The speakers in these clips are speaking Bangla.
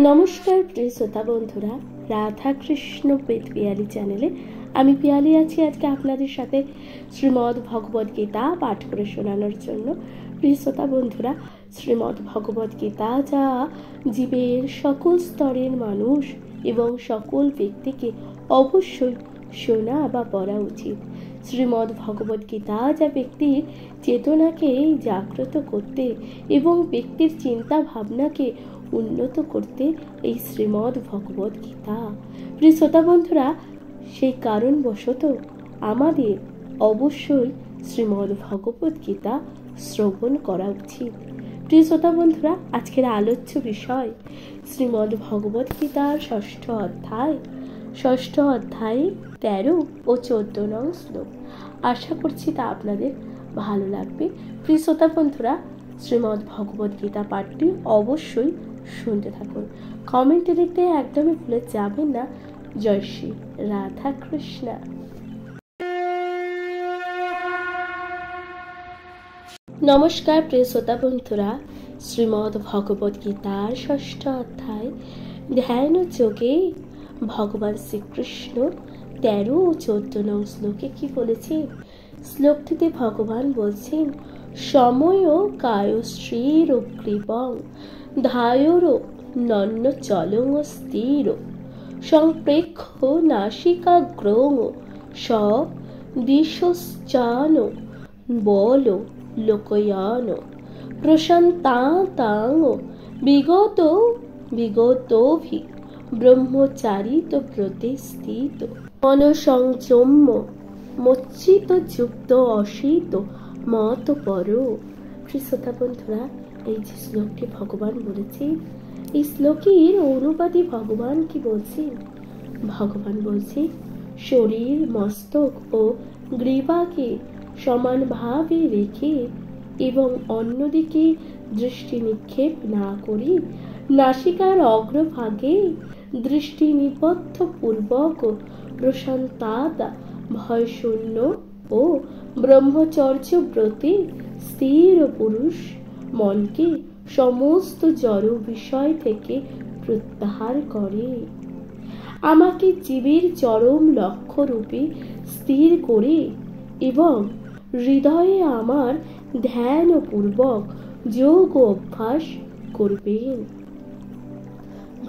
নমস্কার প্রিয় শ্রোতা বন্ধুরা, রাধা কৃষ্ণ পেট পিয়ালি চ্যানেলে আমি পিয়ালি আছি আজকে আপনাদের সাথে শ্রীমদ্ ভগবদ গীতা পাঠ করে শোনানোর জন্য। প্রিয় শ্রোতা বন্ধুরা, শ্রীমদ্ ভগবদ গীতা যা জীবের সকল স্তরের মানুষ এবং সকল ব্যক্তিকে অবশ্যই শোনা বা পড়া উচিত। শ্রীমদ্ ভগবদ গীতা যা ব্যক্তির চেতনাকে জাগ্রত করতে এবং ব্যক্তির চিন্তা ভাবনাকে উন্নত করতে এই শ্রীমদ্ ভগবদ গীতা। প্রিয় শ্রোতা বন্ধুরা, সেই কারণবশত আমাদের অবশ্যই শ্রীমদ্ ভগবদ গীতা শ্রবণ করা উচিত। প্রিয় শ্রোতা বন্ধুরা, আজকের আলোচ্য বিষয় শ্রীমদ্ ভগবদ গীতার ষষ্ঠ অধ্যায়ে 13 ও 14 নং শ্লোক। আশা করছি তা আপনাদের ভালো লাগবে। প্রিয় শ্রোতা বন্ধুরা, শ্রীমদ্ ভগবদ গীতা পাঠটি অবশ্যই শুনতে থাকুন। কমেন্টে লিখতে একদমই ভুলে যাবেন না। জয় শ্রী রাধা কৃষ্ণ। নমস্কার প্রিয় শ্রোতা বন্ধুরা, শ্রীমদ্ ভগবদ গীতার ষষ্ঠ অধ্যায় ধ্যান যোগে ভগবান শ্রীকৃষ্ণ 13 ও 14 নং শ্লোকে কি বলেছেন? শ্লোকটিতে ভগবান বলছেন, সময় কায় শ্রীর গ্রীবং ধায়োর নন্য চলং স্থির সংপ্রেক্ষ নাসিকা গ্রং স দিশশ্চান বল লোকয়ান প্রশান্তাং বিগতভি ব্রহ্মচারিত প্রতিষ্ঠিত মনসংযম্য মচ্ছিত যুক্ত অসিত মত পর। শ্রোতা বন্ধুরা, এই যে শ্লোকটি ভগবান বলেছে, এই শ্লোকের অনুবাদে ভগবান কি বলছেন? ভগবান বলছে, শরীর, মস্তক ও গ্রীবাকে সমানভাবে রেখে এবং অন্যদিকে দৃষ্টি নিক্ষেপ না করি নাসিকার অগ্রভাগে দৃষ্টি নিবদ্ধ পূর্বক প্রশান্তাদা ভয়শূন্য ও ব্রহ্মচর্য ব্রতে স্থির পুরুষ মনকে সমস্ত জড় বিষয় থেকে প্রত্যাহার করে আমাকে জীবের চরম লক্ষ্য রূপে স্থির করে এবং হৃদয়ে আমার ধ্যান পূর্বক যোগ অভ্যাস করবেন।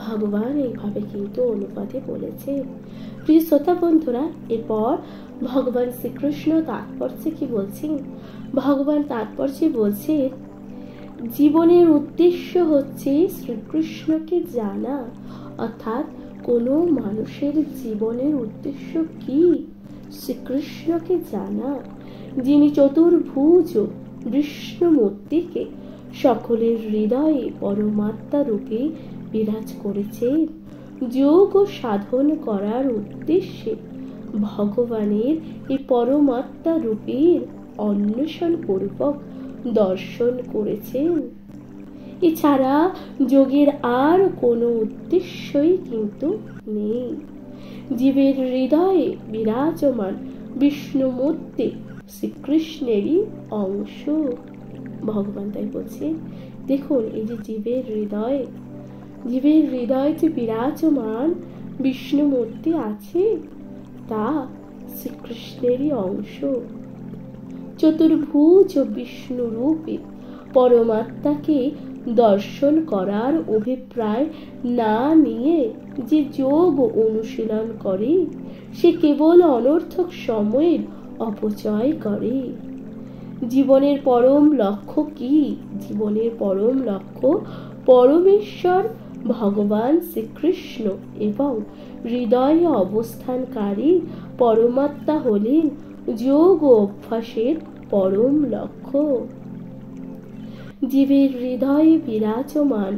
ভগবান এইভাবে কিন্তু অনুবাদে বলেছে। প্রিয় শ্রোতা বন্ধুরা, এরপর ভগবান শ্রীকৃষ্ণ তাৎপর্যে কি বলছেন? ভগবান তাৎপর্যে বলছেন, জীবনের উদ্দেশ্য হচ্ছে শ্রীকৃষ্ণকে জানা। অর্থাৎ কোনো মানুষের জীবনের উদ্দেশ্য কি? শ্রীকৃষ্ণকে জানা, যিনি চতুর্ভুজ বিষ্ণুমূর্তিকে সকলের হৃদয়ে পরমাত্মা রূপে বিরাজ করেছেন। যোগ সাধন করার উদ্দেশ্যে ভগবানের এই পরমাত্মা রূপের অন্বেষণ পূর্বক দর্শন করেছেন। এছাড়া যোগের আর কোনো উদ্দেশ্যই কিন্তু নেই। জীবের হৃদয়ে বিরাজমান বিষ্ণুমূর্তি শ্রীকৃষ্ণেরই অংশ। ভগবান তাই বলছে, দেখুন, এই যে জীবের হৃদয়ে যে বিরাজমান বিষ্ণুমূর্তি আছে তা শ্রীকৃষ্ণেরই অংশ। চতুর্ভুজ বিষ্ণু রূপে পরমাত্মাকে দর্শন করার অভিপ্রায় না নিয়ে যে যোগ অনুশীলন করে সে কেবল অনর্থক সময়ের অপচয় করে। জীবনের পরম লক্ষ্য কি? জীবনের পরম লক্ষ্য পরমেশ্বর ভগবান শ্রীকৃষ্ণ এবং হৃদয়ে অবস্থানকারী পরমাত্মা হলেন যোগ অভ্যাসের পরম লক্ষ্য। জীবের হৃদয়ে বিরাজমান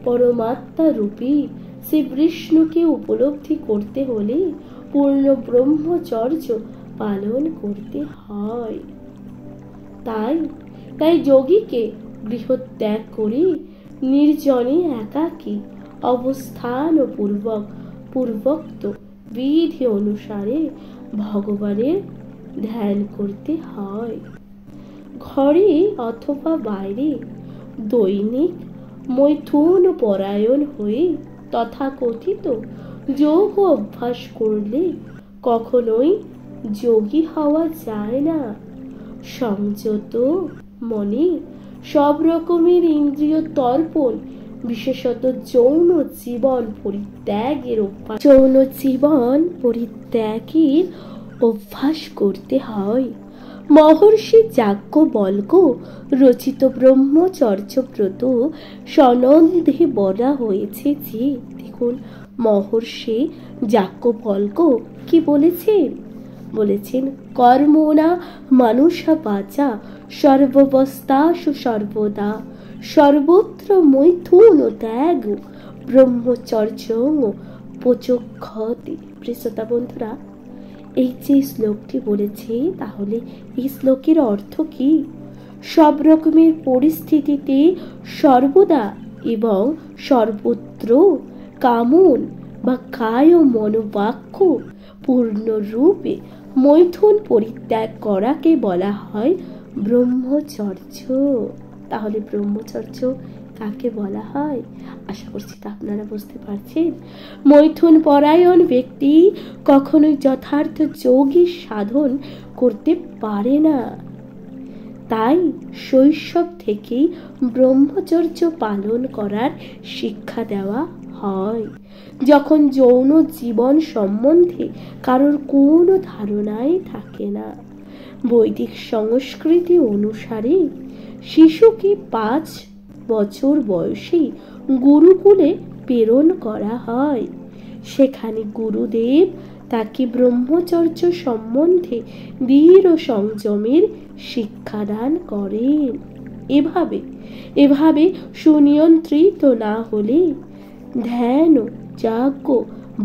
পরমাত্মা রূপী শ্রী বিষ্ণুকে উপলব্ধি করতে হলে পূর্ণ ব্রহ্মচর্য পালন করতে হয়। তাই যোগীকে গৃহত্যাগ করে নির্জনে একাকী অবস্থান ও পূর্বোক্ত বিধি অনুসারে ভগবানের ধ্যান করতে হয়। ঘরে অথবা বাইরে দৈনিক মৈথুন পরায়ণ হয়ে তথাকথিত যোগ অভ্যাস করলে কখনোই যোগী হওয়া যায় না। সংযত মনে সব রকমের ইন্দ্রিয় তর্পণ, বিশেষত যৌন জীবন পরিত্যাগের অভ্যাস করতে হয়। মহর্ষি যাজ্ঞবল্ক্য রচিত ব্রহ্মচর্য ব্রত সনন্দে বলা হয়েছে যে, দেখুন মহর্ষি যাজ্ঞবল্ক্য কি বলেছেন? বলেছেন, কর্মণা মানুষা বাচা সর্ববস্থাসু সর্বদা সর্বত্র মৈথুন ত্যাগ ব্রহ্মচর্য উপচক্ষতে। শ্রোতা বন্ধুরা, এই যে শ্লোকটি বলেছে, তাহলে এই শ্লোকের অর্থ কি? সব রকমের পরিস্থিতিতে সর্বদা এবং সর্বত্র কামন বা কায় মনোবাক্য পূর্ণরূপে মৈথুন পরিত্যাগ করাকে বলা হয় ব্রহ্মচর্য। তাহলে ব্রহ্মচর্য কাকে বলা হয়? আশা করছি তা আপনারা বুঝতে পারছেন। মৈথুন পরায়ণ ব্যক্তি কখনোই যথার্থ যোগী সাধন করতে পারে না। তাই শৈশব থেকেই ব্রহ্মচর্য পালন করার শিক্ষা দেওয়া হয়। যখন যৌন জীবন সম্বন্ধে কারোর কোনো ধারণাই থাকে না। বৈদিক সংস্কৃতি অনুসারে শিশুকে 5 বছর বয়সে গুরুকুলে প্রেরণ করা হয়। সেখানে গুরুদেব তাকে ব্রহ্মচর্য সম্বন্ধে দৃঢ় সংযমের শিক্ষাদান করেন। এভাবে সুনিয়ন্ত্রিত না হলে ধ্যান, যজ্ঞ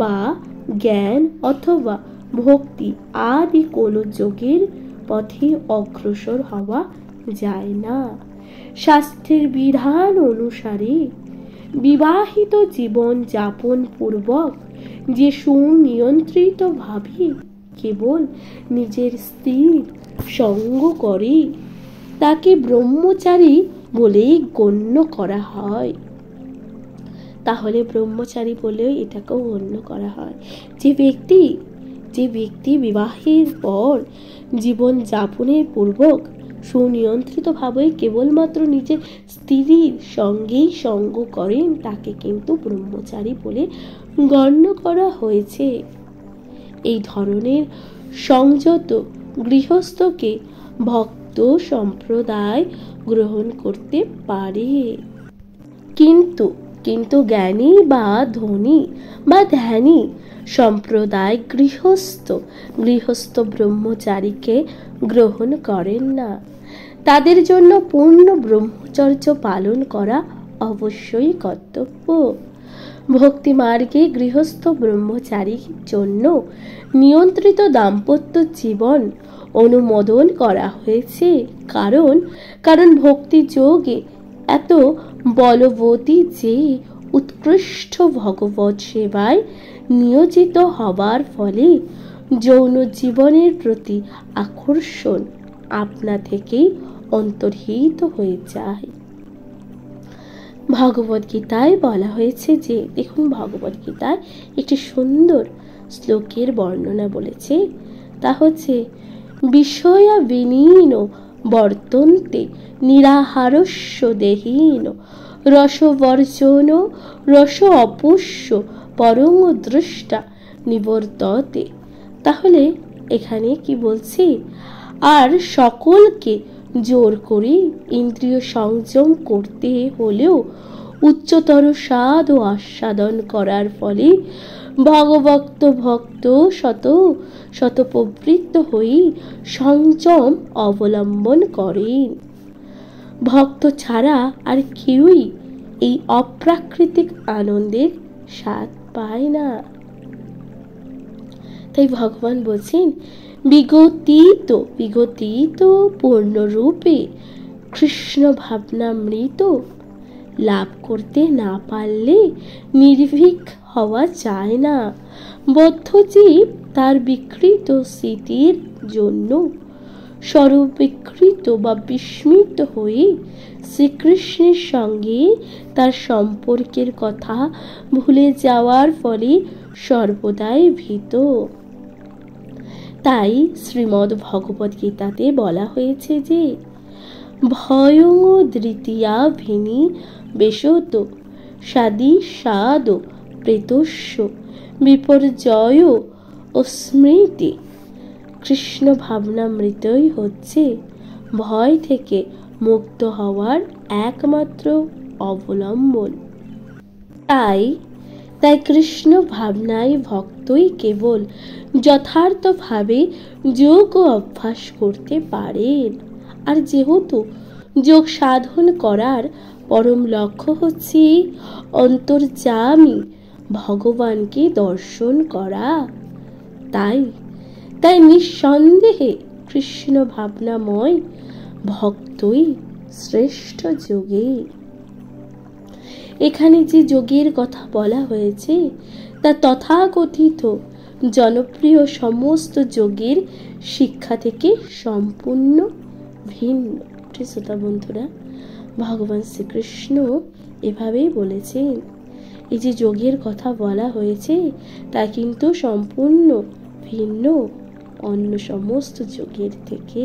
বা জ্ঞান অথবা ভক্তি আদি কোনো যোগের পথে অগ্রসর হওয়া যায় না। শাস্ত্রের বিধান অনুসারে বিবাহিত জীবন যাপন পূর্বক যে সুনিয়ন্ত্রিত ভাবে কেবল নিজের স্ত্রীর সঙ্গ করে তাকে ব্রহ্মচারী বলে গণ্য করা হয়। তাহলে ব্রহ্মচারী বলেও এটাকেও গণ্য করা হয়। যে ব্যক্তি বিবাহের পর জীবন যাপনের পূর্বক সুনিয়ন্ত্রিতভাবে কেবলমাত্র নিজের স্ত্রীর সঙ্গেই সঙ্গ করেন তাকে কিন্তু ব্রহ্মচারী বলে গণ্য করা হয়েছে। এই ধরনের সংযত গৃহস্থকে ভক্ত সম্প্রদায় গ্রহণ করতে পারে। কিন্তু জ্ঞানী বা ধনী বা ধ্যানী সম্প্রদায় গৃহস্থ ব্রহ্মচারীকে গ্রহণ করেন না। তাদের জন্য পূর্ণ ব্রহ্মচর্য পালন করা অবশ্যই কর্তব্য। ভক্তি মার্গে গৃহস্থ ব্রহ্মচারীর জন্য নিয়ন্ত্রিত দাম্পত্য জীবন অনুমোদন করা হয়েছে। কারণ ভক্তি যোগে এত বলবতী যে উৎকৃষ্ট ভগবত সেবায় নিয়োজিত হবার ফলে যৌন জীবনের প্রতি আকর্ষণ আপনা থেকেই অন্তর্হিত হয়ে যায়। ভগবদ্গীতায় বলা হয়েছে যে, দেখুন ভগবদ্গীতায় একটি সুন্দর শ্লোকের বর্ণনা বলেছে, তা হচ্ছে বিষয়া বিনীন বর্তন্তে নিরাহারস্য দেহীন রসবর্জন রস অপুষ্য পরম দৃষ্টা নিবর্ততে। তাহলে এখানে কি বলছি? আর সকলকে জোর করে ইন্দ্রিয় সংযম করতে হলেও উচ্চতর স্বাদ ও আস্বাদন করার ফলে ভগবত ভক্ত শত প্রবৃত্ত হয়ে সংযম অবলম্বন করেন। ভক্ত ছাড়া আর কেউই এই অপ্রাকৃতিক আনন্দের স্বাদ পায় না। তাই ভগবান বলছেন, বিগতিত পূর্ণরূপে কৃষ্ণ ভাবনামৃত লাভ করতে না পারলে নির্ভীক হওয়া যায় না। বদ্ধজীব তার বিকৃত স্মৃতির জন্য সর্ববিকৃত বা বিস্মিত হয়ে শ্রীকৃষ্ণের সঙ্গে তার সম্পর্কের কথা ভুলে যাওয়ার ফলে সর্বদাই ভীত। তাই শ্রীমদ্ ভগবদ গীতাতে বলা হয়েছে যে ভয়ং দ্বিতীয়া ভিনি বেশত সাদি সাদ প্রেতস্য বিপর্যয় ও স্মৃতি। কৃষ্ণ ভাবনামৃতই হচ্ছে ভয় থেকে মুক্ত হওয়ার একমাত্র অবলম্বন। তাই কৃষ্ণ ভাবনায় ভক্তই কেবল যথার্থভাবে যোগ অভ্যাস করতে পারেন। আর যেহেতু যোগ সাধন করার পরম লক্ষ্য হচ্ছে অন্তর্যামী ভগবানকে দর্শন করা, তাই নিঃসন্দেহে কৃষ্ণ ভাবনাময় ভক্তই শ্রেষ্ঠ যোগী। এখানে যে যোগের কথা বলা হয়েছে তা তথাকথিত জনপ্রিয় সমস্ত যোগের শিক্ষা থেকে সম্পূর্ণ ভিন্ন। শ্রোতা বন্ধুরা, ভগবান শ্রীকৃষ্ণ এভাবেই বলেছেন, এই যে যোগের কথা বলা হয়েছে তা কিন্তু সম্পূর্ণ ভিন্ন অন্য সমস্ত যোগের থেকে।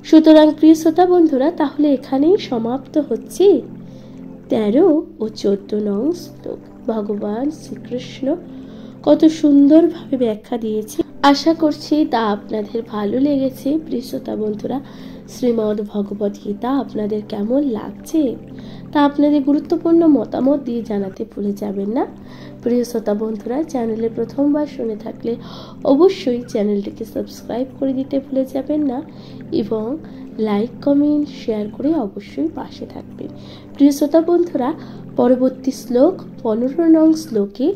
সুতরাং প্রিয় শ্রোতা বন্ধুরা, তাহলে এখানেই সমাপ্ত হচ্ছে 13 ও 14 নং শ্লোক। ভগবান শ্রীকৃষ্ণ কত সুন্দরভাবে ব্যাখ্যা দিয়েছে। আশা করছি তা আপনাদের ভালো লেগেছে। প্রিয় শ্রোতা বন্ধুরা, শ্রীমদ্ ভগবদ গীতা আপনাদের কেমন লাগছে তা আপনাদের গুরুত্বপূর্ণ মতামত দিয়ে জানাতে ভুলে যাবেন না। প্রিয় শ্রোতা বন্ধুরা, চ্যানেলে প্রথমবার শুনে থাকলে অবশ্যই চ্যানেলটিকে সাবস্ক্রাইব করে দিতে ভুলে যাবেন না এবং লাইক কমেন্ট শেয়ার করে অবশ্যই পাশে থাকবেন। প্রিয় শ্রোতা বন্ধুরা, পরবর্তী শ্লোক 15 নং শ্লোকে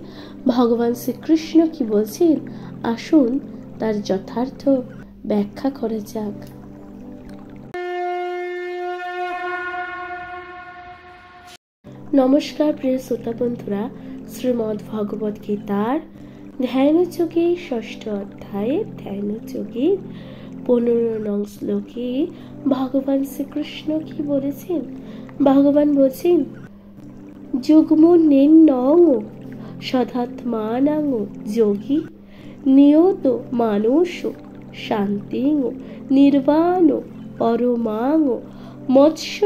ভগবান শ্রীকৃষ্ণ কি বলছেন, আসুন তার যথার্থ ব্যাখ্যা করা যাক। নমস্কার প্রিয় শ্রোতা বন্ধুরা, শ্রীমদ্ ভগবদ গীতার ধ্যানযোগে 6ষ্ঠ অধ্যায়ে ধ্যানযোগে 15 নং শ্লোকে ভগবান শ্রীকৃষ্ণ কি বলেছেন? ভগবান বলছেন, যুগ্ম নির্নং সদাত্মানাং যোগী নিয়ত মানস শান্তিং নির্বাণ পরমাং মৎস্য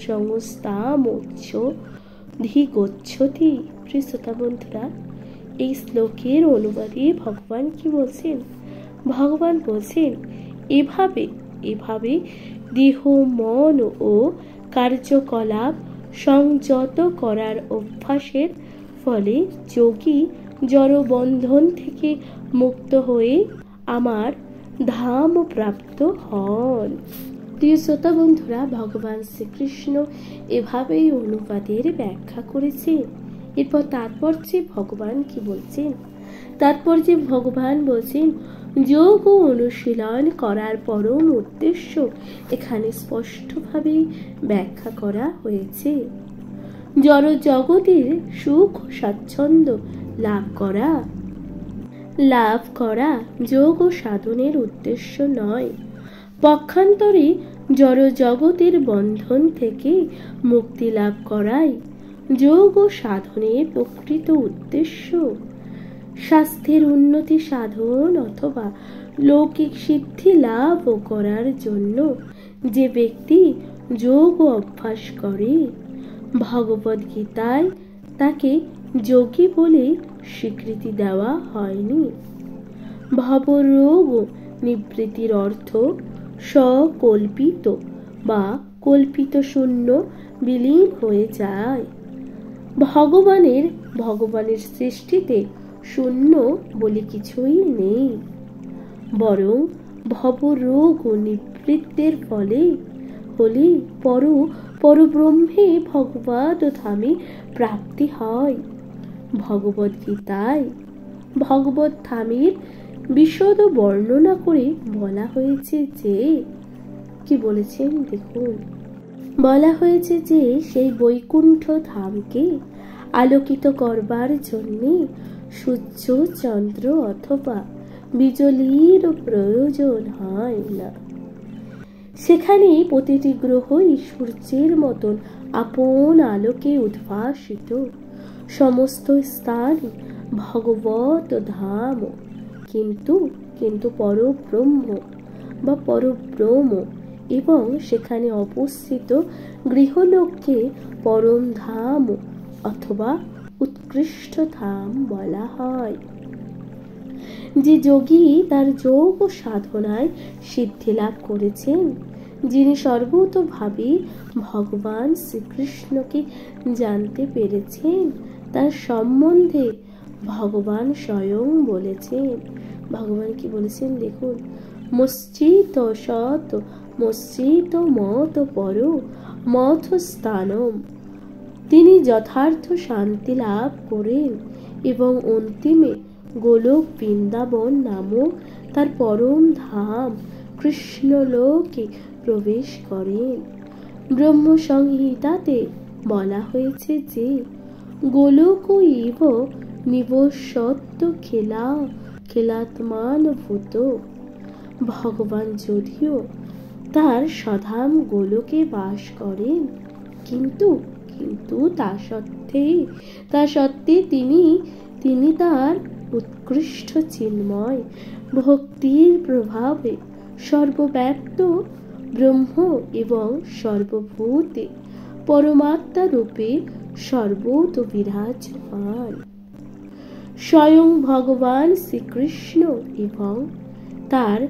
সংস্থামোক্ষ ধিগচ্ছতি। প্রিয় শ্রোতা বন্ধুরা, এই শ্লোকের অনুবাদে ভগবান কি বলছেন? ভগবান বলছেন, এভাবে দেহ মন ও কার্যকলাপ সংযত করার অভ্যাসের ফলে যোগী জড়বন্ধন থেকে মুক্ত হয়ে আমার ধাম প্রাপ্ত হন। প্রিয় শ্রোতা বন্ধুরা, ভগবান শ্রীকৃষ্ণ এভাবেই অনুবাদের ব্যাখ্যা করেছেন। এরপর তাৎপর্যে ভগবান কি বলছেন? তাৎপর্যে ভগবান বলছেন, যোগ অনুশীলন করার পরম উদ্দেশ্য এখানে স্পষ্টভাবে ব্যাখ্যা করা হয়েছে। জড় জগতের সুখ স্বাচ্ছন্দ্য লাভ করা যোগ ও সাধনের উদ্দেশ্য নয়, পক্ষান্তরে জড় জগতের বন্ধন থেকে মুক্তি লাভ করাই যোগ ও সাধনের প্রকৃত উদ্দেশ্য। স্বাস্থ্যের উন্নতি সাধন অথবা লৌকিক সিদ্ধি লাভ করার জন্য যে ব্যক্তি যোগ অভ্যাস করে, ভগবদ গীতায় তাকে যোগী বলে স্বীকৃতি দেওয়া হয়নি। ভবরোগ নিবৃত্তির অর্থ সকল্পিত বা কল্পিত শূন্য বিলীন হয়ে যায়। ভগবানের সৃষ্টিতে শূন্য বলে কিছুই নেই, বরং ভবরোগ নিবৃত্তের ফলে পরব্রহ্মে ভগবদ ধামে প্রাপ্তি হয়। ভগবদ গীতায় ভগবদ ধামের বিশদ বর্ণনা করে বলা হয়েছে যে, কি বলেছেন দেখুন, বলা হয়েছে যে সেই বৈকুণ্ঠ ধামকে আলোকিত করবার জন্যে সূর্য চন্দ্র অথবা বিজলীর প্রয়োজন হয় না। সেখানে প্রতিটি গ্রহই সূর্যের মতন আপন আলোকে উদ্ভাসিত। সমস্ত স্থান ভগবত ধাম, কিন্তু কিন্তু পরব্রহ্ম বা পরব্রহ্ম, এবং সেখানে অবস্থিত গৃহলোককে পরম ধাম অথবা উৎকৃষ্ট ধাম বলা হয়। যে যোগী তার যোগ ও সাধনায় সিদ্ধি লাভ করেছেন, যিনি সর্বতোভাবে ভগবান শ্রীকৃষ্ণকে জানতে পেরেছেন, তার সম্বন্ধে ভগবান স্বয়ং বলেছেন। ভগবান কি বলেছেন দেখুন, মশ্চিত সত মশ্চিত মত পর মথ স্থানম। তিনি যথার্থ শান্তি লাভ করেন এবং অন্তিমে গোলক বৃন্দাবন নামক তার পরম ধাম কৃষ্ণলোকে প্রবেশ করেন। ব্রহ্ম সংহিতাতে বলা হয়েছে যে গোলক ইব নিবসত্ব খেলাত্মান ভূত। ভগবান যদিও তার স্বধাম গোলকে বাস করেন, কিন্তু কিন্তু তা সত্ত্বে তিনি তার উৎকৃষ্ট চিন্ময় ভক্তির প্রভাবে সর্বব্যাপ্ত ব্রহ্ম এবং সর্বভূতে পরমাত্মা রূপে সর্বত বিরাজমান। স্বয়ং ভগবান শ্রীকৃষ্ণ এবং তার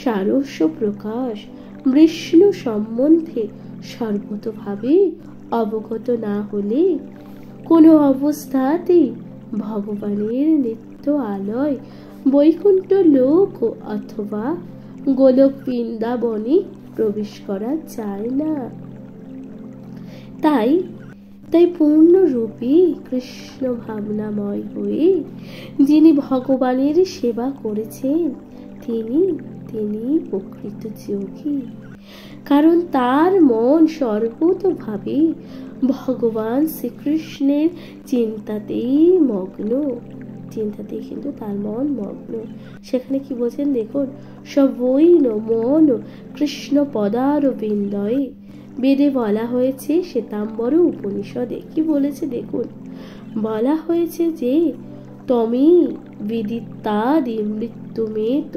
সারস্য প্রকাশ বিষ্ণু সম্বন্ধে সর্বতোভাবে অবগত না হলে কোনো অবস্থাতেই ভগবানের নিত্য আলয় বৈকুণ্ঠ লোক অথবা গোলক বৃন্দাবনে প্রবেশ করা যায় না। তাই পূর্ণরূপে কৃষ্ণ ভাবনাময় হয়ে যিনি ভগবানের সেবা করেছেন, তিনি প্রকৃত যোগী। কারণ তার মন সর্বতোভাবে ভগবান শ্রীকৃষ্ণের চিন্তাতেই কিন্তু তার মন মগ্ন। সেখানে কি বলছেন দেখুন, সবই মন কৃষ্ণ পদার বিন্দয়ে। বেদে বলা হয়েছে, শ্বেতাম্বর উপনিষদে কি বলেছে দেখুন, বলা হয়েছে যে তমি বিদিত্তাদি মৃত্যুমেত।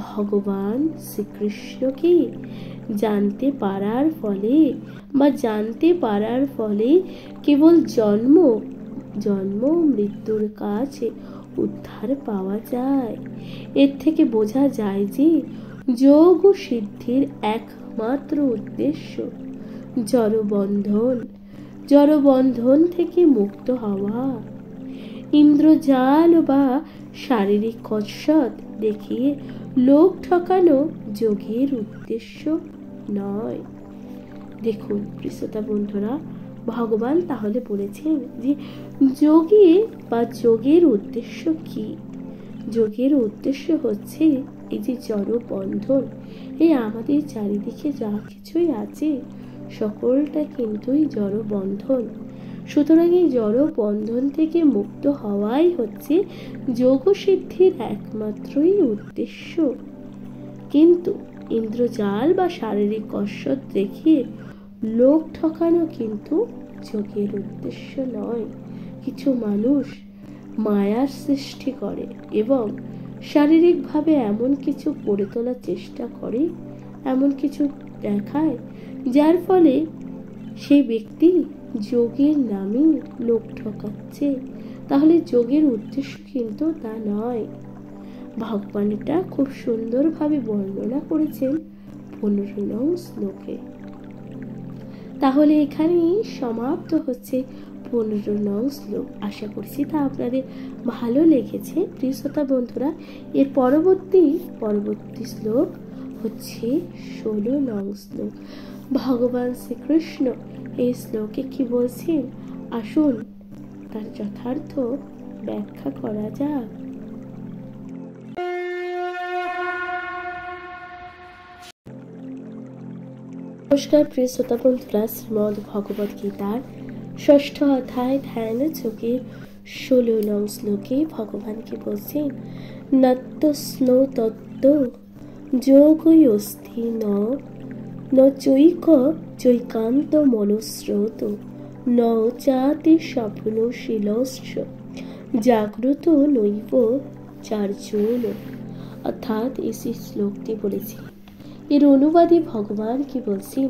ভগবান শ্রীকৃষ্ণকে জানতে পারার ফলে কেবল জন্ম মৃত্যুর কাছে উদ্ধার পাওয়া যায়। এর থেকে বোঝা যায় যে যোগ ও সিদ্ধির একমাত্র উদ্দেশ্য জড়বন্ধন থেকে মুক্ত হওয়া। ইন্দ্রজাল বা শারীরিক কসরত দেখিয়ে লোক ঠকানো যোগের উদ্দেশ্য নয়। দেখুন শ্রোতা বন্ধুরা, ভগবান তাহলে বলেছেন যে যোগের উদ্দেশ্য কি? যোগের উদ্দেশ্য হচ্ছে এই যে জড় বন্ধন, এই আমাদের চারিদিকে যা কিছুই আছে সকলটা কিন্তুই জড় বন্ধন। সুতরাং এই জড় বন্ধন থেকে মুক্ত হওয়াই হচ্ছে যোগ সিদ্ধির একমাত্রই উদ্দেশ্য। কিন্তু ইন্দ্রজাল বা শারীরিক কসরত দেখিয়ে লোক ঠকানো কিন্তু যোগের উদ্দেশ্য নয়। কিছু মানুষ মায়ার সৃষ্টি করে এবং শারীরিকভাবে এমন কিছু করে তোলার চেষ্টা করে, এমন কিছু দেখায়, যার ফলে সেই ব্যক্তি যোগের নামে লোক ঠকাচ্ছে। তাহলে যোগের উদ্দেশ্য কিন্তু তা নয়। ভগবান এটা খুব সুন্দরভাবে বর্ণনা করেছেন 15 নং শ্লোকে। তাহলে এখানেই সমাপ্ত হচ্ছে 15 নং শ্লোক। আশা করছি তা আপনাদের ভালো লেগেছে প্রিয় শ্রোতা বন্ধুরা। এর পরবর্তী শ্লোক হচ্ছে 16 নং শ্লোক। ভগবান শ্রীকৃষ্ণ এই শ্লোকে কি বলছেন, আসুন তার যথার্থ ব্যাখ্যা করা যাক। নমস্কার প্রিয় শ্রোতা বন্ধুরা, শ্রীমদ্ ভগবদ গীতার ষষ্ঠ অধ্যায় ধ্যান যোগের 16 নং শ্লোকে ভগবান কি বলছেন, নত্য স্নো তত্ত্ব যোগই অস্থি ন চৈক চৈকান্ত মনস্রোত ন চাতি স্বপ্নশীলশ্চ জাগ্রত নৈব চার্জুন। অর্থাৎ এই শ্লোকটি বলেছি, এর অনুবাদে ভগবান কি বলছেন,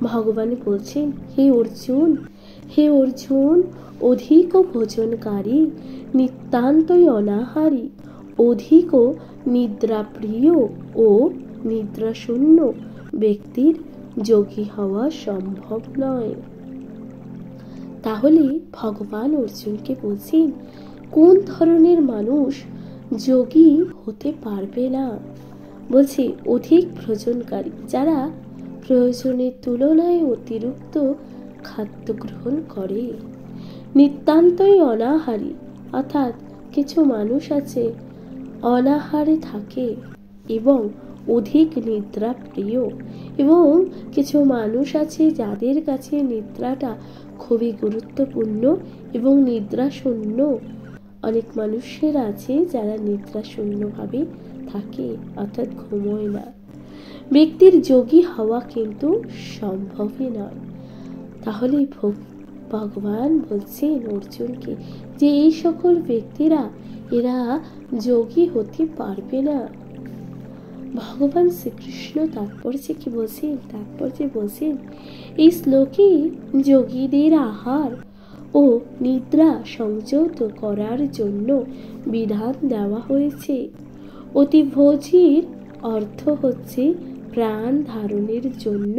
ভগবান বলছেন, হে অর্জুন, অধিক ভোজনকারী, নিতান্তই অনাহারী, অধিক নিদ্রাপ্রিয় ও নিদ্রাশূন্য ব্যক্তির যোগী হওয়া সম্ভব নয়। তাহলে ভগবান অর্জুনকে বলছেন কোন ধরনের মানুষ যোগী হতে পারবে না। বলছে অধিক ভোজনকারী, যারা প্রয়োজনের তুলনায় অতিরিক্ত খাদ্য গ্রহণ করে। নিতান্তই অনাহারী, অর্থাৎ কিছু মানুষ আছে অনাহারে থাকে এবং অধিক নিদ্রা প্রিয়, এবং কিছু মানুষ আছে যাদের কাছে নিদ্রাটা খুবই গুরুত্বপূর্ণ এবং নিদ্রা শূন্য। অনেক মানুষের আছে যারা নিদ্রা শূন্যভাবে থাকে, অর্থাৎ ঘুমোয় না। ব্যক্তির যোগী হওয়া কিন্তু সম্ভবই নয়। তাহলে ভগবান বলছেন অর্জুনকে যে এই সকল ব্যক্তিরা এরা যোগী হতে পারবে না। ভগবান শ্রীকৃষ্ণ তাৎপর্যে কি বলছেন, তাৎপর্যে বলছেন এই শ্লোকে যোগীদের আহার ও নিদ্রা সংযত করার জন্য বিধান দেওয়া হয়েছে। অতিভোজীর অর্থ হচ্ছে প্রাণ ধারণের জন্য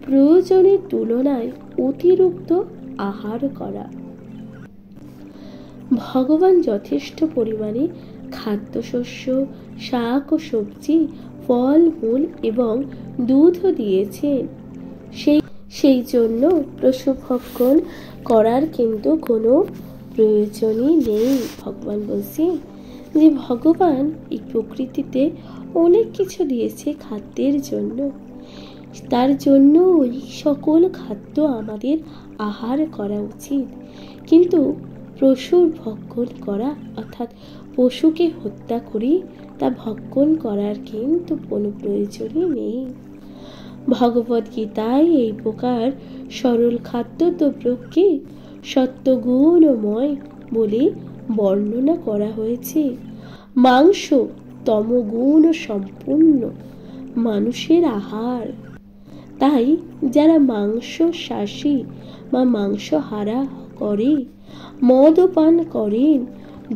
প্রয়োজনের তুলনায় অতিরিক্ত আহার করা। ভগবান যথেষ্ট পরিমাণে খাদ্যশস্য, শাক ও সবজি, ফল মূল এবং দুধ দিয়েছেন। সেই জন্য পশুভক্ষণ করার কিন্তু কোনো প্রয়োজনই নেই। ভগবান বলছেন যে ভগবান এই প্রকৃতিতে অনেক কিছু দিয়েছে খাদ্যের জন্য, তার জন্য ওই সকল খাদ্য আমাদের আহার করা উচিত। কিন্তু পশুর ভক্ষণ করা, অর্থাৎ পশুকে হত্যা করি তা ভক্ষণ করার কিন্তু কোনো প্রয়োজনই নেই। ভগবদ গীতায় এই প্রকার সরল খাদ্যদ্রব্যকে সত্ত্বগুণময় বলে বর্ণনা করা হয়েছে। মাংস তমগুণ সম্পূর্ণ মানুষের আহার। তাই যারা মাংসাশী বা মাংসহারা করে, মদপান করেন,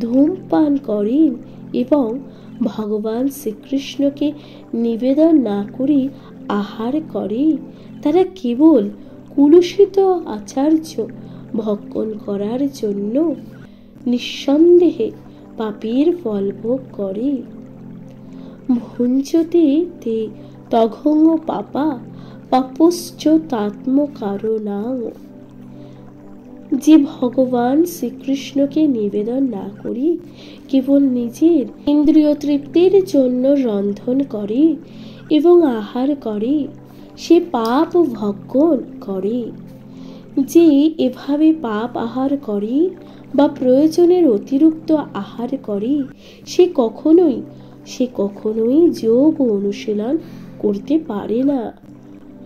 ধূমপান করেন এবং ভগবান শ্রীকৃষ্ণকে নিবেদন না করে আহার করে, তারা কেবল কুলুষিত আচার্য ভক্ষণ করার জন্য নিঃসন্দেহে পাপের ফল ভোগ করে। ভুঞ্জতে তে তঘং পাপা পাপশ্চ তাত্মকারণাং। যে ভগবান শ্রীকৃষ্ণকে নিবেদন না করি কেবল নিজের ইন্দ্রিয় তৃপ্তির জন্য রন্ধন করে এবং আহার করে, সে পাপ ভক্ষণ করে। যে এভাবে পাপ আহার করে বা প্রয়োজনের অতিরিক্ত আহার করে, সে কখনোই যোগ অনুশীলন করতে পারে না।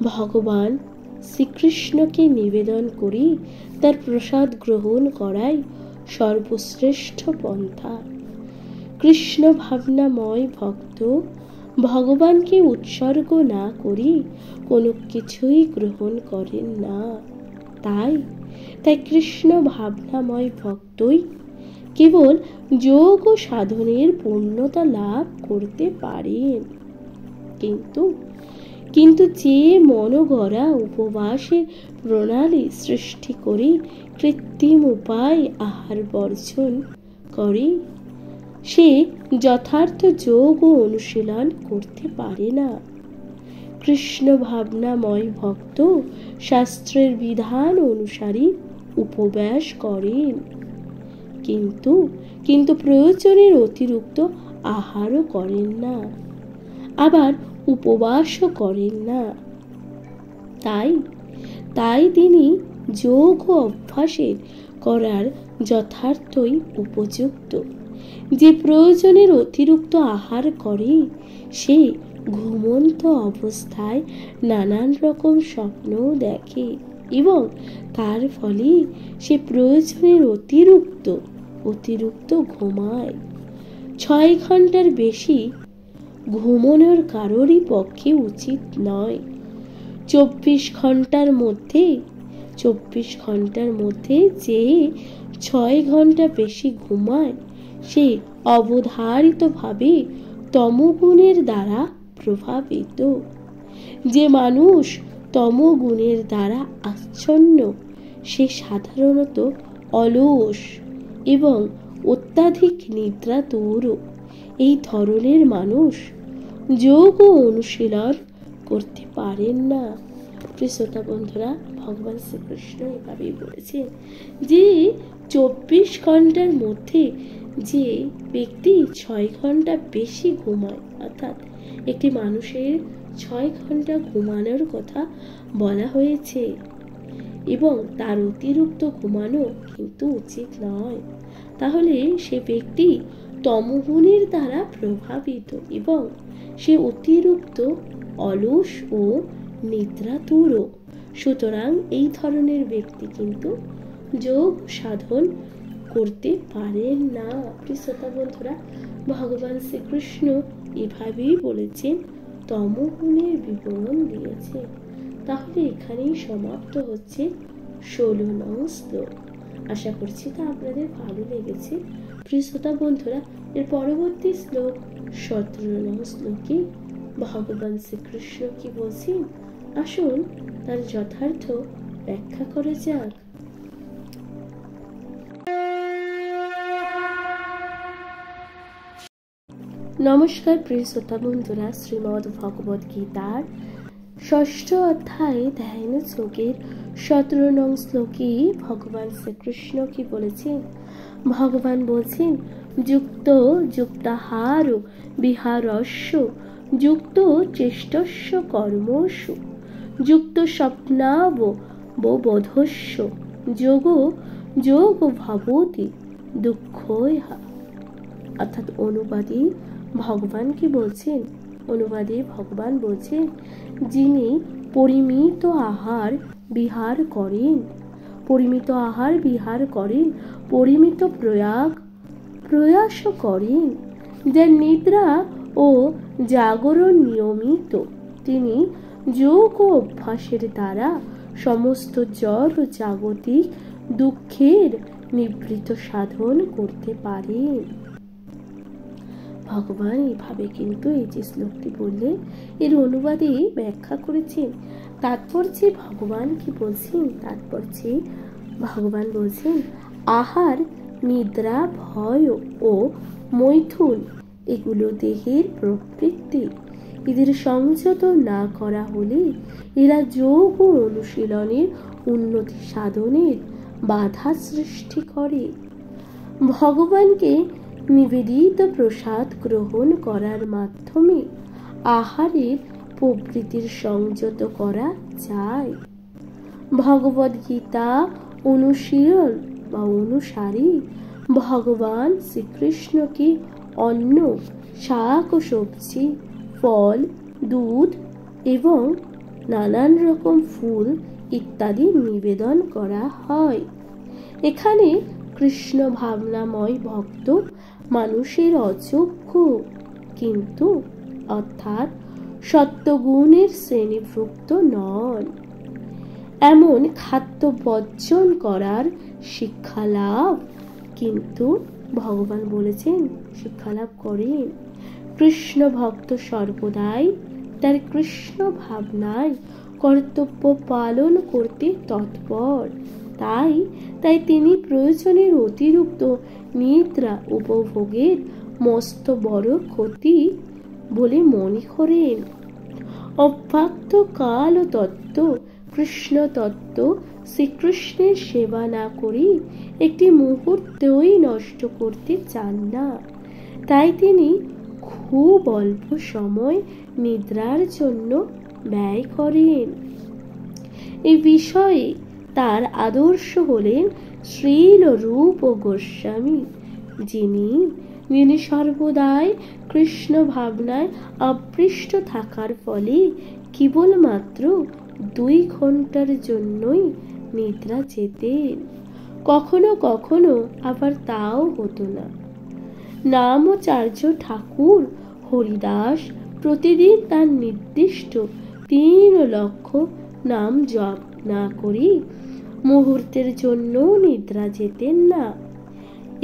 ভগবান শ্রীকৃষ্ণকে নিবেদন করি তার প্রসাদ গ্রহণ করাই সর্বশ্রেষ্ঠ পন্থা। কৃষ্ণ ভাবনাময় ভক্ত ভগবানকে উৎসর্গ না করি কোনো কিছুই গ্রহণ করেন না। তাই কৃষ্ণ ভাবনাময় ভক্তই কেবল যোগ ও সাধনের পূর্ণতা লাভ করতে পারেন। কিন্তু যে মনগড়া উপবাসের প্রণালী সৃষ্টি করে কৃত্রিম উপায় আহার বর্জন করে, সে যথার্থ যোগ ও অনুশীলন করতে পারে না। কৃষ্ণ ভাবনাময় ভক্ত শাস্ত্রের বিধান অনুসারে উপবাস করেন, কিন্তু প্রয়োজনের অতিরিক্ত আহারও করেন না, আবার উপবাসও করেন না। তাই তিনি যোগ ও অভ্যাসের করার যথার্থই উপযুক্ত। যে প্রয়োজনের অতিরিক্ত আহার করে সে ঘুমন্ত অবস্থায় নানান রকম স্বপ্ন দেখে এবং তার ফলে সে প্রয়োজনের অতিরিক্ত ঘুমায়। 6 ঘন্টার বেশি ঘুমানোর কারোরই পক্ষে উচিত নয়। 24 ঘন্টার মধ্যে যে 6 ঘন্টা বেশি ঘুমায় সে অবধারিতভাবে তমগুণের দ্বারা প্রভাবিত। যে মানুষ তমগুণের দ্বারা আচ্ছন্ন সে সাধারণত অলস এবং অত্যাধিক নিদ্রাতুর। এই ধরনের মানুষ যোগ ও অনুশীলন করতে পারেন না। প্রিয় শ্রোতা বন্ধুরা, ভগবান শ্রীকৃষ্ণ এভাবেই বলেছেন যে 24 ঘন্টার মধ্যে যে ব্যক্তি 6 ঘন্টা বেশি ঘুমায়, অর্থাৎ একটি মানুষের 6 ঘন্টা ঘুমানোর কথা বলা হয়েছে এবং তার অতিরিক্ত ঘুমানো কিন্তু উচিত নয়, তাহলে সে ব্যক্তি তমগুণের দ্বারা প্রভাবিত এবং সে অতিরিক্ত অলস ও নিদ্রাতুর। সুতরাং এই ধরনের ব্যক্তি কিন্তু যোগ সাধন করতে পারেন না। প্রিয় শ্রোতা বন্ধুরা, ভগবান শ্রীকৃষ্ণ এভাবেই বলেছেন, তমগুণের বিবরণ দিয়েছে। তাহলে এখানেই সমাপ্ত হচ্ছে 16 নং শ্লোক। আশা করছি তা আপনাদের ভালো লেগেছে। প্রিয় শ্রোতা বন্ধুরা, এর পরবর্তী শ্লোক 17 নং শ্লোকে ভগবান শ্রীকৃষ্ণ কি বলছেন, আসুন তার যথার্থ ব্যাখ্যা করা যাক। নমস্কার প্রিয় শ্রোতা বন্ধুরা, শ্রীমদ্ ভগবদ গীতার 6ষ্ঠ অধ্যায়ে ধ্যান শ্লোকের 17 নং শ্লোকে ভগবান শ্রীকৃষ্ণ কি বলেছেন? ভগবান বলছেন, যুক্তাহার বিহারস্য যুক্ত চেষ্টস্য কর্মসু যুক্ত স্বপ্নাববোধস্য যোগ ভবতি দুঃখয়ঃ। অর্থাৎ অনুবাদে ভগবান বলছেন, যিনি পরিমিত আহার বিহার করেন, পরিমিত প্রয়াস করেন, যার নিদ্রা ও জাগরণ নিয়মিত, তিনি যোগ ও অভ্যাসের দ্বারা সমস্ত জড় ও জাগতিক দুঃখের নিবৃত্ত সাধন করতে পারেন। ভগবান এইভাবে কিন্তু এই যে শ্লোকটি বললেন এর অনুবাদে ব্যাখ্যা করেছেন। তাৎপর্যে ভগবান কি বলছেন? ভগবান বলছেন, আহার, নিদ্রা, ভয় ও মৈথুন এগুলো দেহের প্রবৃত্তি। এদের সংযত না করা হলে এরা যোগ ও অনুশীলনের উন্নতি সাধনের বাধা সৃষ্টি করে। ভগবানকে নিবেদিত প্রসাদ গ্রহণ করার মাধ্যমে আহারের প্রবৃত্তির সংযত করা যায়। ভগবদ গীতা অনুশীলন বা অনুসারী ভগবান শ্রীকৃষ্ণকে অন্ন, শাক ও সবজি, ফল, দুধ এবং নানান রকম ফুল ইত্যাদি নিবেদন করা হয়। এখানে কৃষ্ণ ভাবনাময় ভক্ত মানুষের অযোগ্য কিন্তু অর্থাৎ সত্যগুণের শ্রেণীভুক্ত নন এমন খাদ্য বর্জন করার শিক্ষা লাভ কিন্তু ভগবান বলেছেন শিক্ষা লাভ করেন। কৃষ্ণ ভক্ত সর্বদাই তার কৃষ্ণ ভাবনায় কর্তব্য পালন করতে তৎপর। তাই তিনি প্রয়োজনের অতিরিক্ত নিদ্রা উপভোগের মস্ত বড় ক্ষতি বলে মনে করেন। অব্যক্ত কাল ও তত্ত্ব, কৃষ্ণ তত্ত্ব, শ্রীকৃষ্ণের সেবা না করে একটি মুহূর্তই নষ্ট করতে চান না। তাই তিনি খুব অল্প সময় নিদ্রার জন্য ব্যয় করেন। এই বিষয়ে তার আদর্শ হলেন শ্রীল রূপ গোস্বামী, যিনি সর্বদাই কৃষ্ণ ভাবনায় আবিষ্ট থাকার ফলে কেবলমাত্র 2 ঘন্টার জন্যই নিদ্রা যেতেন। কখনো কখনো আবার তাও হতো না। নামাচার্য ঠাকুর হরিদাস প্রতিদিন তার নির্দিষ্ট 3 লক্ষ নাম জপ না করে মুহূর্তের জন্য নিদ্রা যেতেন না,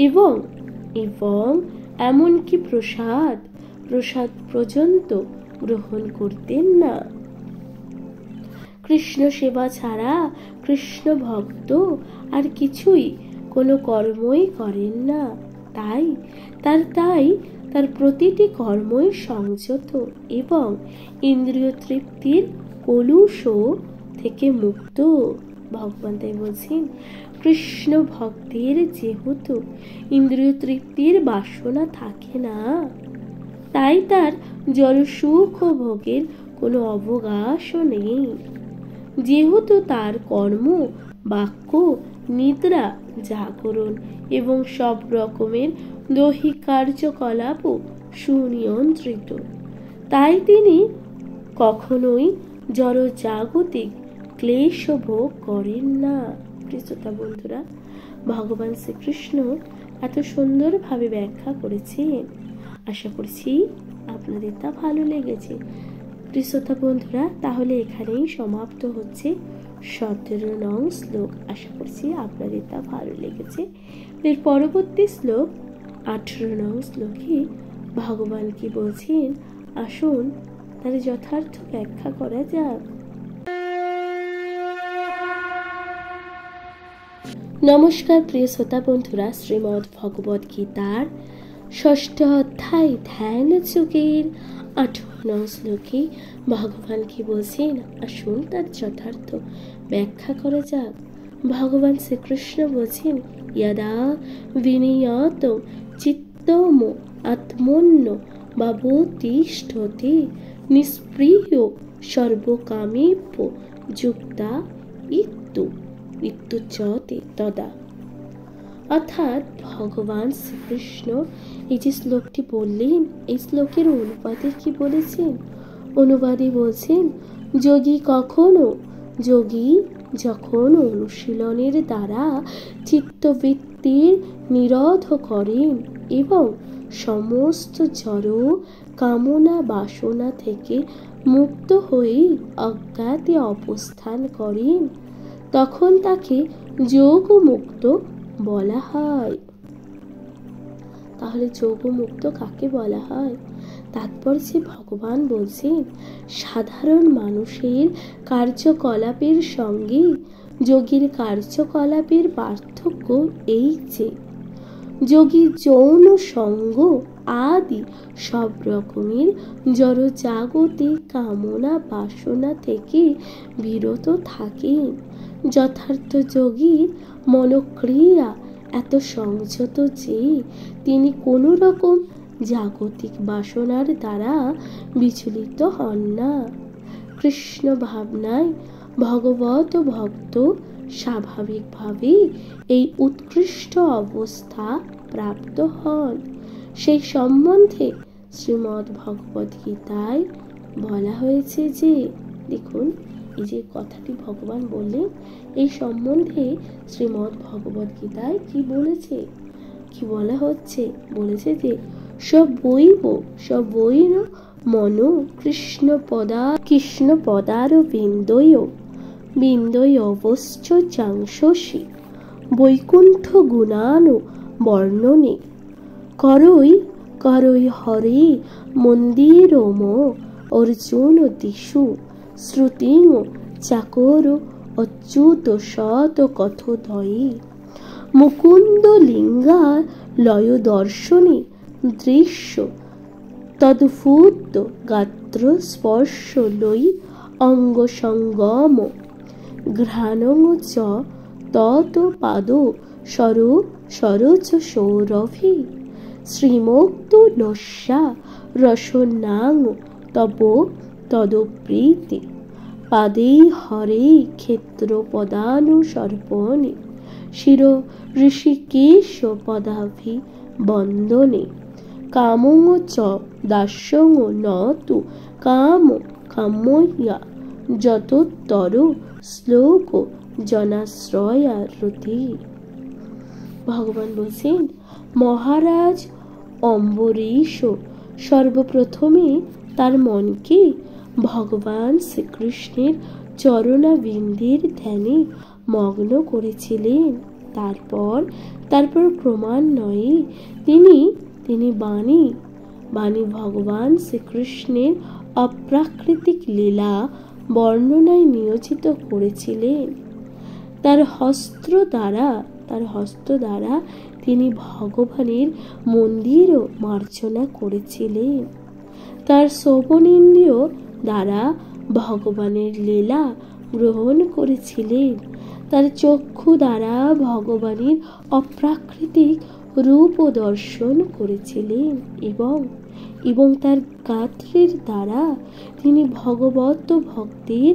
এবং এমনকি প্রসাদ পর্যন্ত গ্রহণ করতেন না। কৃষ্ণ সেবা ছাড়া কৃষ্ণ ভক্ত আর কিছুই কোনো কর্মই করেন না। তাই তার প্রতিটি কর্মই সংযত এবং ইন্দ্রিয় তৃপ্তির কলুষ থেকে মুক্ত। ভগবান তাই বলছেন, কৃষ্ণ ভক্তের যেহেতু ইন্দ্রিয় তৃপ্তির বাসনা থাকে না, তাই তার জড় সুখ ও ভোগের কোনো অবকাশও নেই। যেহেতু তার কর্ম, বাক্য, নিদ্রা, জাগরণ এবং সব রকমের দৈহিক কার্যকলাপও সুনিয়ন্ত্রিত, তাই তিনি কখনোই জড় জাগতিক ক্লেশ ভোগ করেন না। শ্রোতা বন্ধুরা, ভগবান শ্রীকৃষ্ণ এত সুন্দরভাবে ব্যাখ্যা করেছেন, আশা করছি আপনাদের তা ভালো লেগেছে। শ্রোতা বন্ধুরা, তাহলে এখানেই সমাপ্ত হচ্ছে 17 নং শ্লোক। আশা করছি আপনাদের তা ভালো লেগেছে। এর পরবর্তী শ্লোক 18 নং শ্লোকে ভগবান কি বলছেন, আসুন তার যথার্থ ব্যাখ্যা করা যাক। নমস্কার প্রিয় শ্রোতা বন্ধুরা, শ্রীমদ্ ভগবদ গীতার 6ষ্ঠ অধ্যায় ধ্যান যোগের 18 নং শ্লোকে ভগবান কি বলছেন, আসুন তার যথার্থ ব্যাখ্যা করা যাক। ভগবান শ্রীকৃষ্ণ বলছেন, यदा विनियत चित्तम आत्मन्य भावोत्तिष्ठते निष्प्रिय सर्वकामेभ्यो युक्ता इत्युच्यते तदा। অর্থাৎ ভগবান শ্রীকৃষ্ণ এই যে শ্লোকটি বললেন, এই শ্লোকের অনুবাদে কি বলেছেন? অনুবাদে বলছেন, যোগী যখন অনুশীলনের দ্বারা চিত্তবৃত্তির নিরোধ করেন এবং সমস্ত জড় কামনা বাসনা থেকে মুক্ত হয়ে অজ্ঞাতে অবস্থান করেন, তখন তাকে যোগমুক্ত বলা হয়। তাহলে যোগমুক্ত কাকে বলা হয়? তাৎপর্যে ভগবান বলছেন, সাধারণ মানুষের কার্যকলাপের সঙ্গে যোগীর কার্যকলাপের পার্থক্য এই যে, যোগী যৌন সঙ্গ আদি সব রকমের জড় জাগতিক কামনা বাসনা থেকে বিরত থাকেন। যথার্থ যোগীর মনোক্রিয়া এত সংযত যে তিনি কোনো রকম জাগতিক বাসনার দ্বারা বিচলিত হন না। কৃষ্ণ ভাবনায় ভগবত ভক্ত স্বাভাবিকভাবেই এই উৎকৃষ্ট অবস্থা প্রাপ্ত হন। সেই সম্বন্ধে শ্রীমদ্ ভগবদ গীতায় বলা হয়েছে যে, দেখুন এই যে কথাটি ভগবান বললেন, এই সম্বন্ধে শ্রীমদ্ ভগবদ গীতায় কি বলেছে, কি বলা হচ্ছে? বলেছে যে, সবৈন মনো কৃষ্ণ পদার বিন্দয় অবশ্চ চাংশসি বৈকুণ্ঠ গুণানো বর্ণনে করই হরে মন্দিরম অর্জুন দিশু শ্রুতিং চাকর অচ্যুত শত কথোদয়ী মুকুন্দ লিঙ্গা লয় দর্শনে দৃশ্য তদ্ভূত গাত্র স্পর্শ লই অঙ্গ সঙ্গম ঘ্রাণং চ তত পাদ সরোজ সৌরভি শ্রীমোক্ত লস্যা রসনাং তব তদপ্রীতি পাদেই হরে ক্ষেত্র পদানুসর্পণে শির ঋষিকেশ পদাভি বন্দনে কামং চ দাস্যং ন তু কাম কাম্যয়া যতোত্তর শ্লোক জনাশ্রয়া রতি। ভগবান বলছেন, মহারাজ অম্বরীশ সর্বপ্রথমে তার মনকে ভগবান শ্রীকৃষ্ণের চরণাবিন্দের ধ্যানে মগ্ন করেছিলেন। তারপর ক্রমান্বয়ে তিনি বাণী ভগবান শ্রীকৃষ্ণের অপ্রাকৃতিক লীলা বর্ণনায় নিয়োজিত করেছিলেন। তার হস্ত দ্বারা তিনি ভগবানের মন্দিরও মার্জনা করেছিলেন। তার শ্রবণেন্দ্রিয় দ্বারা ভগবানের লীলা গ্রহণ করেছিলেন। তার চক্ষু দ্বারা ভগবানের অপ্রাকৃতিক রূপ দর্শন করেছিলেন এবং তার গাত্রের দ্বারা তিনি ভগবত ভক্তির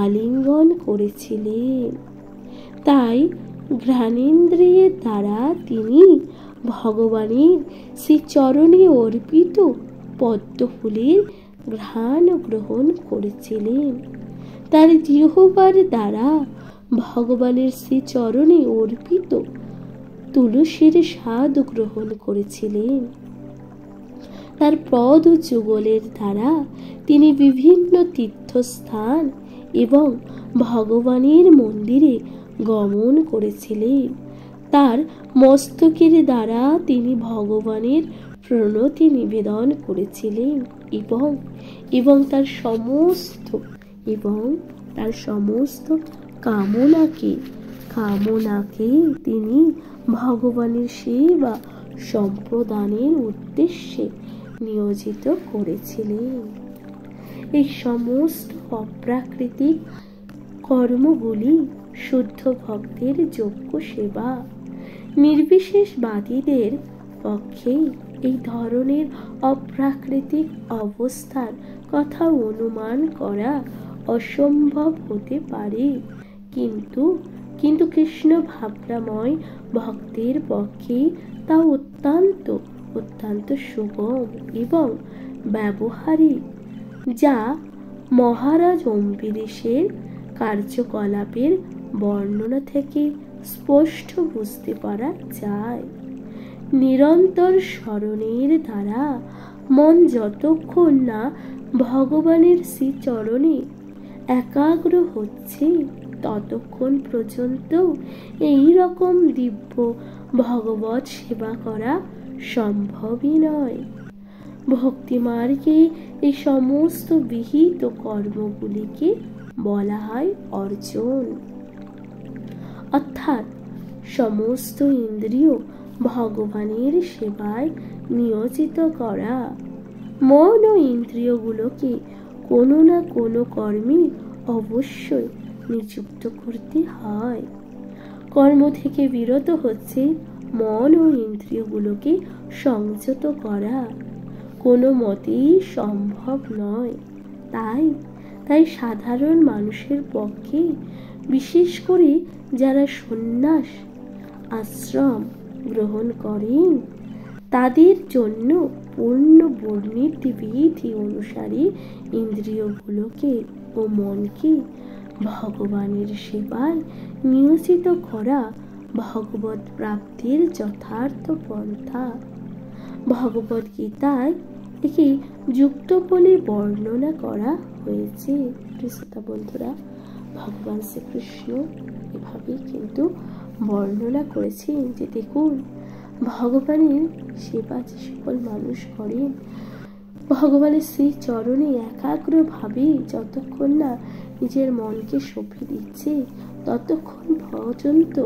আলিঙ্গন করেছিলেন। তাই ঘ্রাণেন্দ্রিয়ের দ্বারা তিনি ভগবানের শ্রীচরণে অর্পিত পদ্মফুলের ঘ্রাণ গ্রহণ করেছিলেন। তার জিহ্বার দ্বারা ভগবানের শ্রীচরণে অর্পিত তুলসীর স্বাদ গ্রহণ করেছিলেন। তার পদ যুগলের দ্বারা তিনি বিভিন্ন তীর্থস্থান এবং ভগবানের মন্দিরে গমন করেছিলেন। তার মস্তকের দ্বারা তিনি ভগবানের প্রণতি নিবেদন করেছিলেন এবং তার সমস্ত কামনাকে তিনি ভগবানের সেবা সম্প্রদানের উদ্দেশ্যে নিয়োজিত করেছিলেন। এই সমস্ত অপ্রাকৃতিক কর্মগুলি শুদ্ধ ভক্তের যোগ্য সেবা। নির্বিশেষবাদীদের পক্ষে এই ধরনের অপ্রাকৃতিক অবস্থার কথা অনুমান করা অসম্ভব হতে পারে, কিন্তু কৃষ্ণ ভাবনাময় ভক্তের পক্ষে তা অত্যন্ত সুগম এবং ব্যবহারিক, যা মহারাজ অম্বরীশের কার্যকলাপের বর্ণনা থেকে স্পষ্ট বুঝতে পারা যায়। নিরন্তর স্মরণের দ্বারা মন যতক্ষণ না ভগবানের শ্রীচরণে একাগ্র হচ্ছে ততক্ষণ পর্যন্ত এই রকম দিব্য ভগবত সেবা করা সম্ভবই নয়। ভক্তিমার্গে এই সমস্ত বিহিত কর্মগুলিকে বলা হয় অর্জন, অর্থাৎ সমস্ত ইন্দ্রিয় ভগবানের সেবায় নিয়োজিত করা। মন ও ইন্দ্রিয়গুলোকে কোনো না কোনো কর্মে অবশ্যই নিযুক্ত করতে হয়। কর্ম থেকে বিরত হচ্ছে মন ও ইন্দ্রিয়গুলোকে সংযত করা কোনো মতেই সম্ভব নয়। তাই সাধারণ মানুষের পক্ষে, বিশেষ করে যারা সন্ন্যাস আশ্রম গ্রহণ করেন, তাদের জন্য পূর্ণ বর্ণিত বিধি অনুসারে ইন্দ্রিয়গুলোকে ও মনকে ভগবানের সেবায় নিয়োজিত করা ভগবত প্রাপ্তির যথার্থ পন্থা। ভগবদ গীতায় একে যুক্ত বলে বর্ণনা করা হয়েছে। শ্রোতা বন্ধুরা, ভগবান শ্রীকৃষ্ণ এভাবে কিন্তু বর্ণনা করেছেন যে দেখুন, ভগবানের সেবা যে সকল মানুষ করেন, ভগবানের সেই চরণে একাগ্রভাবে যতক্ষণ না নিজের মনকে সঁপে দিচ্ছে ততক্ষণ পর্যন্ত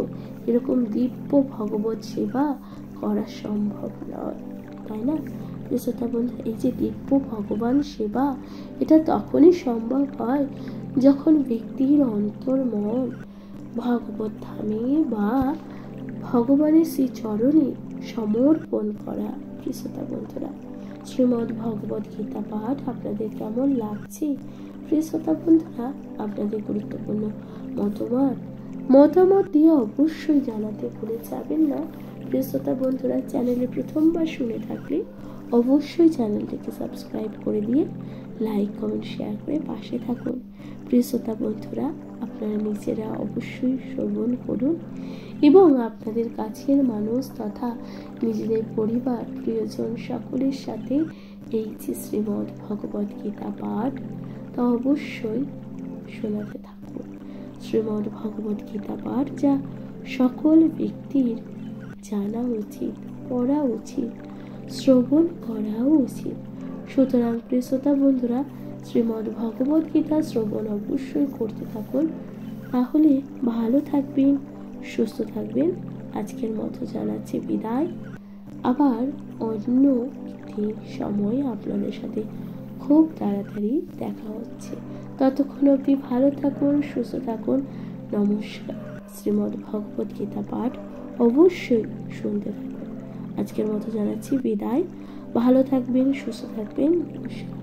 এরকম দিব্য ভগবত সেবা করা সম্ভব নয়, তাই না? শ্রোতা বন্ধু, এই যে দিব্য ভগবান সেবা, এটা তখনই সম্ভব হয় যখন ব্যক্তির অন্তর মন ভগবত ধামে বা ভগবানের শ্রী চরণে সমর্পণ করা। শ্রোতা বন্ধুরা, শ্রীমদ্ ভগবদ গীতা পাঠ আপনাদের কেমন লাগছে প্রিয় শ্রোতা বন্ধুরা, আপনাদের গুরুত্বপূর্ণ মতামত দিয়ে অবশ্যই জানাতে ভুলে যাবেন না। প্রিয় শ্রোতা বন্ধুরা, চ্যানেলে প্রথমবার শুনে থাকলে অবশ্যই চ্যানেলটিকে সাবস্ক্রাইব করে দিয়ে লাইক, কমেন্ট, শেয়ার করে পাশে থাকুন। প্রিয় শ্রোতা বন্ধুরা, আপনারা নিজেরা অবশ্যই শ্রবণ করুন এবং আপনাদের কাছের মানুষ তথা নিজেদের পরিবার, প্রিয়জন সকলের সাথে এই যে শ্রীমদ্ ভগবদ গীতা পাঠ তা অবশ্যই শোনাতে থাকুন। শ্রীমদ্ ভগবদ গীতা পাঠ যা সকল ব্যক্তির জানা উচিত, পড়া উচিত, শ্রবণ করাও উচিত। সুতরাং প্রিয় শ্রোতা বন্ধুরা, শ্রীমদ্ ভগবদ গীতা শ্রবণ অবশ্যই করতে থাকুন, তাহলে ভালো থাকবেন, সুস্থ থাকবেন। আজকের মতো জানাচ্ছি বিদায়। আবার অন্য একটি সময় আপনাদের সাথে খুব তাড়াতাড়ি দেখা হচ্ছে। ততক্ষণ অবধি ভালো থাকুন, সুস্থ থাকুন। নমস্কার। শ্রীমদ্ ভগবদ গীতা পাঠ অবশ্যই শুনতে থাকুন। আজকের মতো জানাচ্ছি বিদায়। ভালো থাকবেন, সুস্থ থাকবেন। নমস্কার।